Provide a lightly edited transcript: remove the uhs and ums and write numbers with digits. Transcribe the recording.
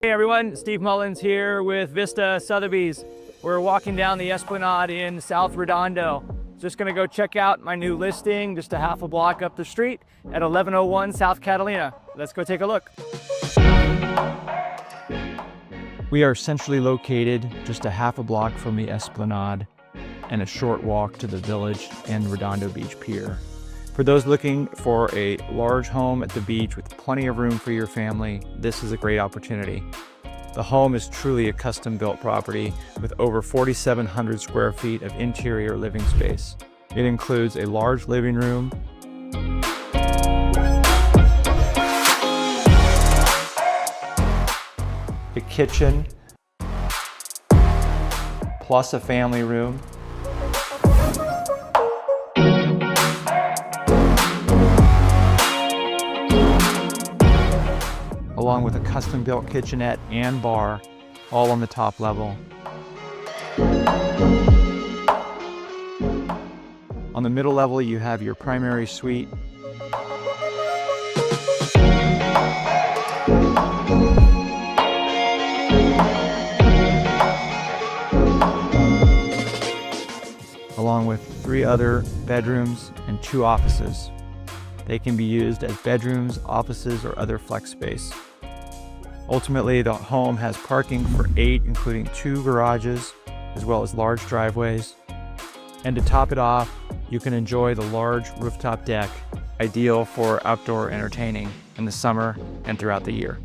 Hey everyone, Steve Mullins here with Vista Sotheby's. We're walking down the Esplanade in South Redondo. Just gonna go check out my new listing just a half a block up the street at 1101 South Catalina. Let's go take a look. We are centrally located just a half a block from the Esplanade and a short walk to the village and Redondo Beach Pier. For those looking for a large home at the beach with plenty of room for your family, this is a great opportunity. The home is truly a custom-built property with over 4,700 square feet of interior living space. It includes a large living room, a kitchen, plus a family room, along with a custom-built kitchenette and bar, all on the top level. On the middle level, you have your primary suite, along with 3 other bedrooms and 2 offices. They can be used as bedrooms, offices, or other flex space. Ultimately, the home has parking for 8, including 2 garages, as well as large driveways. And to top it off, you can enjoy the large rooftop deck, ideal for outdoor entertaining in the summer and throughout the year.